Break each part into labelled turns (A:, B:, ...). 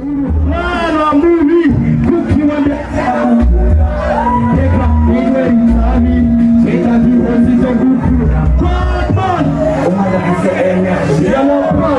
A: mwana mubi kukiwande eka iwe itabi eka vihozi zo guku Batman umwana kiseenya yanapa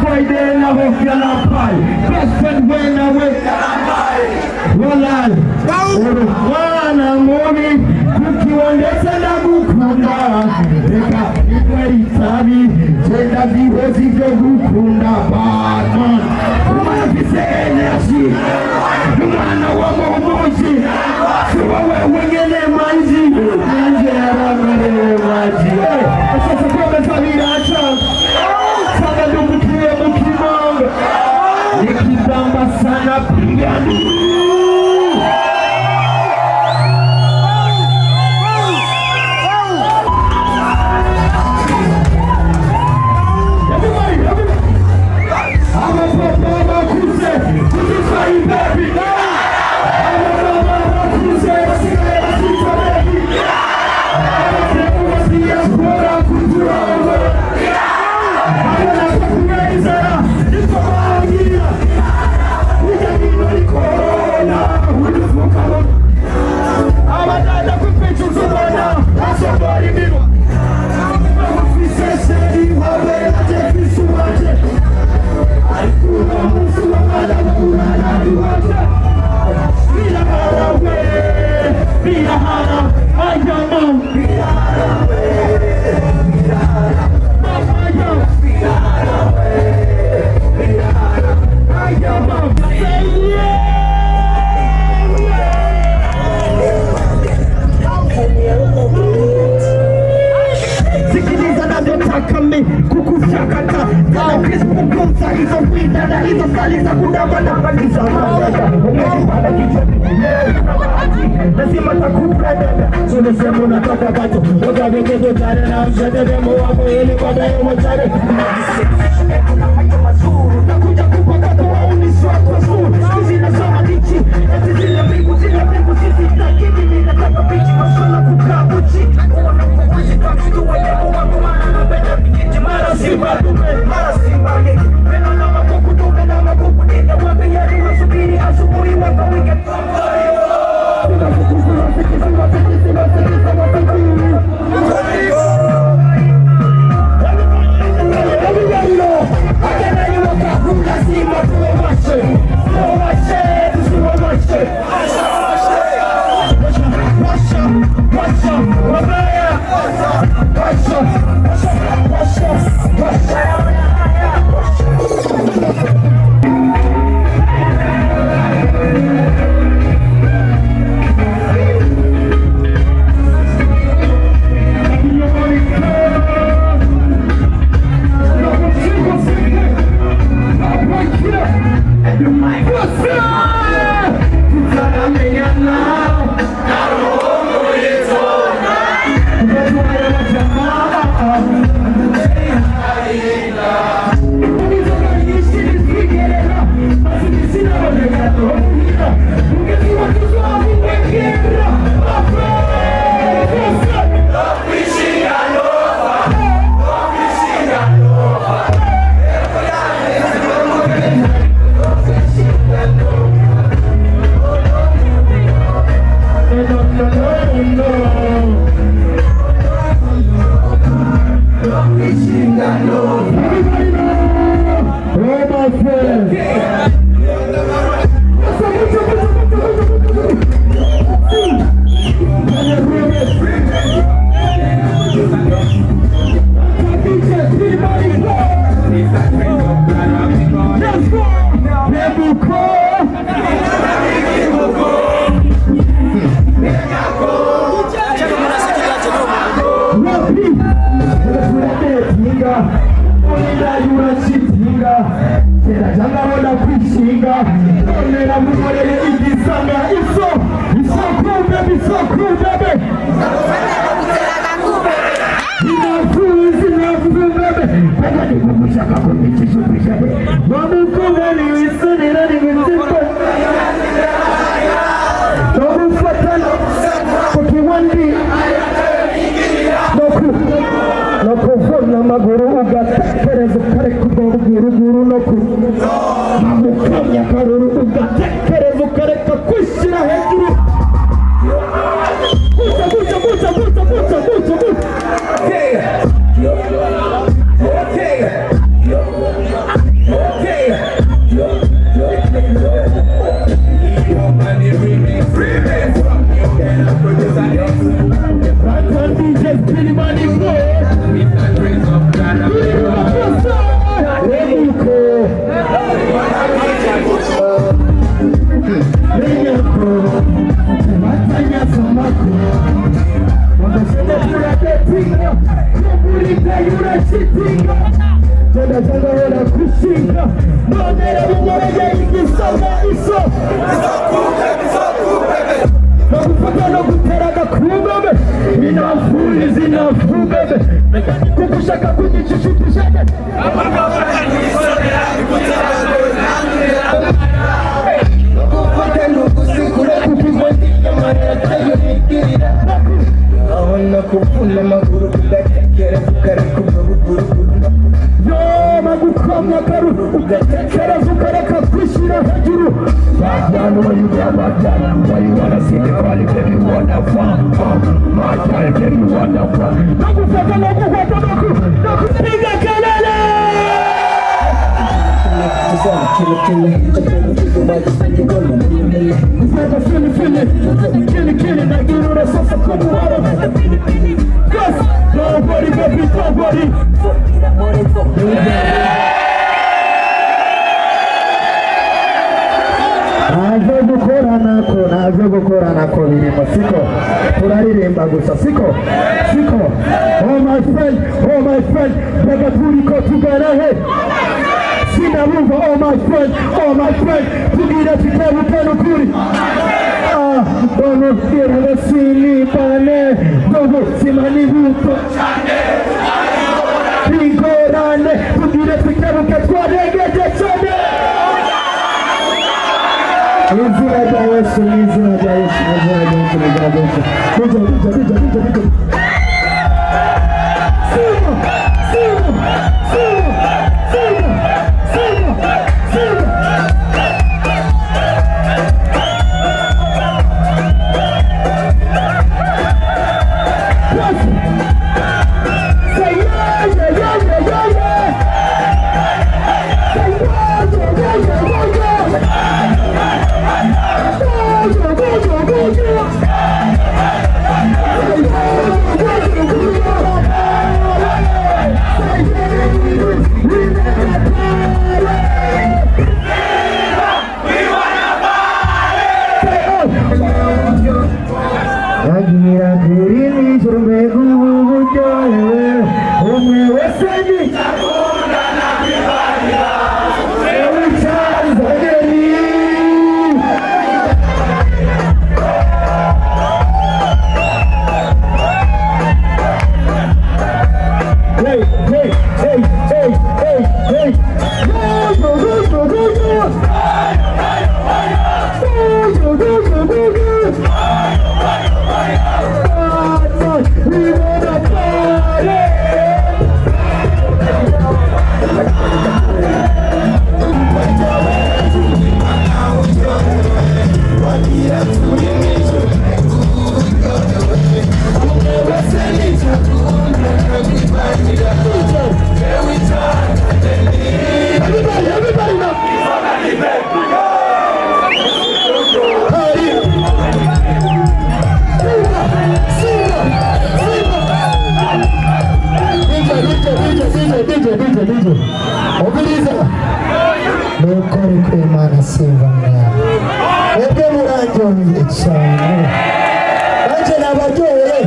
A: Friday na hofia na pai best friend when I wake walal wana moni kukiwandesa na gukunda eka iwe itabi tenda vihozi vyo gukunda Batman umana kiseenya shi umana wa momoji siwawe wengene manji njera mare maji sasa kwa mefamila acha sana ndukutie mkimanga nikitamba sana pigani kukushakata na kisipungumza hizo vita na hizo kali za kudama na pakisa umekipanda kichwa lazima takupra dada sunesemu nataka bato oga vengezo tare na mshadede mwako ili baadaye wachare kuna macho mazuru nakuja kupakata waunisi wako zuru hizi nasoma dichi eti zile mbingu sisi takini ninataka bichi masula kukaa buchi kuona mwazi kaksitu wajeko wako mana na benda pikiti mara simba dume mara simba ngeki pena na makuku dume na makuku nita wabe yari wasubiri asubuhi waka weekend
B: Enough,
A: Wamukongani wisonera n'imitima no gufatana kukiwandi no kuvuna amaguru ugatekereza ukareka ubwuruguru no mukamya akaruru ugatekereza ukareka kwishyira hejuru gusa kukushaka kujishushisha
B: Ahona kuvuna amaguru ugatekereza ukareka ubwuruguru
A: magukamya akaruru ugatekereza ukareka kwishyira hejuru bajyana bajyana bayibona sindi kwali baby wonderful majyana baby wonderful nagufata nakupiga kelele Kili nagirura sasa kumuhara Yes, nobody baby, nobody Nazo gukora nako birimo siko turaririmba gusa siko oh my friend reka turiko tugana he sinabumva oh my friend tugira tukabuka n'ukuri dono kira basini bane dogo simani buto bigorane tugira tukabuka twaregeje cyane Izina rya Yesu, izina rya Yesu, izina rya Yesu, izina rya Yesu. Bija. Agira kurini surmegu bujoe umeweseni chakunda na vibalia Ewichan zageni Hey Nukuri kw'Imana sivanga Ebwe muranjoye cyane Anje nabaryoye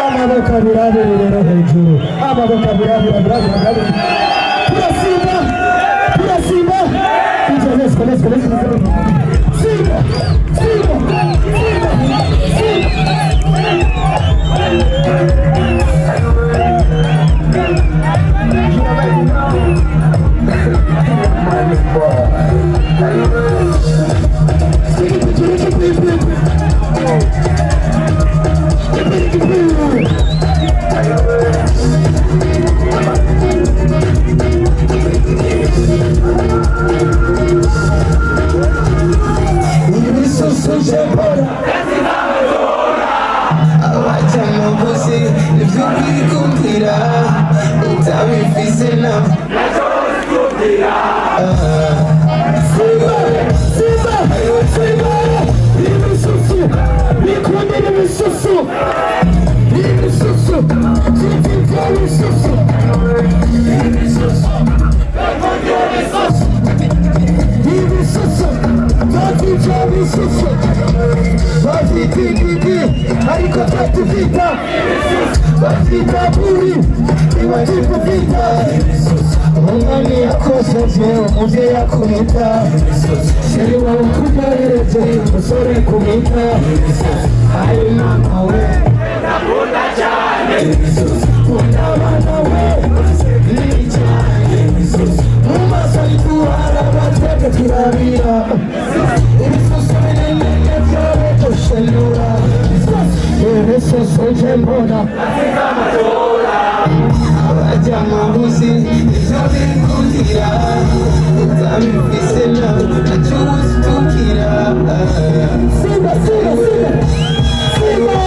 A: Amaboko birabiri rero hejuru Amaboko birabiri Turasimba Let's go Simba
B: ndabifise na
A: ariko twatuvita bafita buri iwajibu vita umwami yakosoje umuvyeyi akubita sheri wawe kugahereje umusore kubita ayi mama we nakunda cyane kunda abana we biri cyane mu maso ituhara abatege turabira ibisuso binini vyawe dushenura ibisoso nje mbona abajya mabuzi ivyo bikundira ndabifise na ntacyo uzitukira siba siba siba siba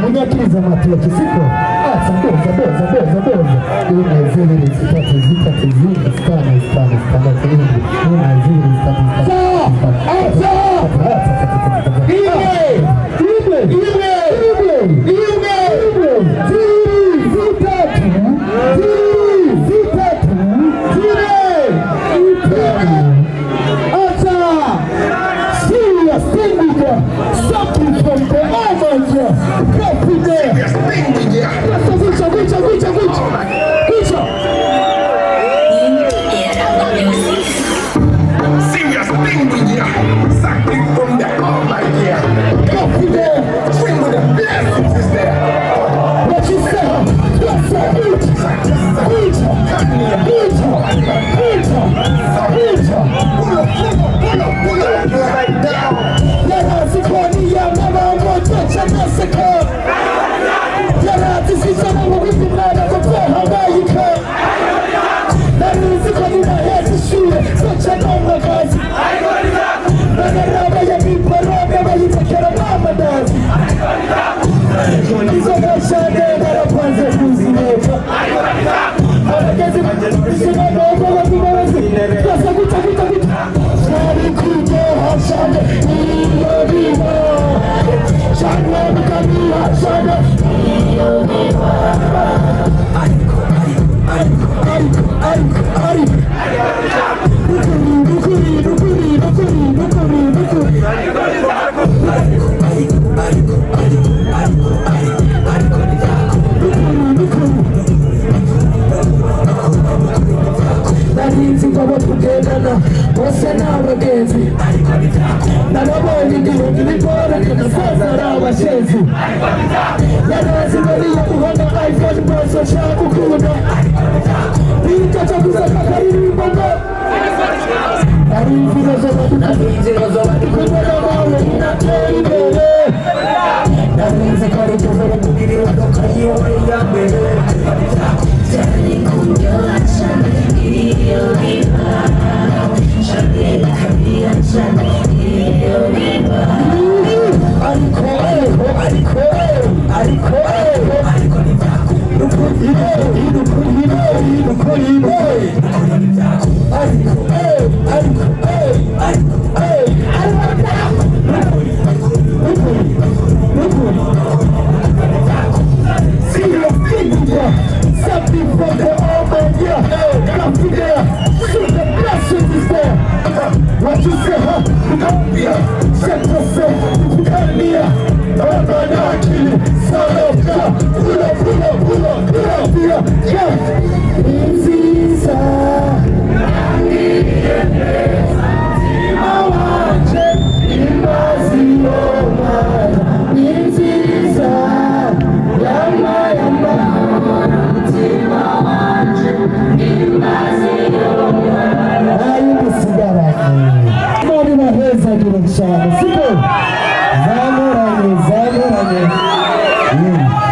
A: munyakiriza amatoki siko asa boza boza boza boza ina zibiri zitatu zitatu zine zitanu zitanu zitandatu zirindwi ina zibiri zitatu Mm.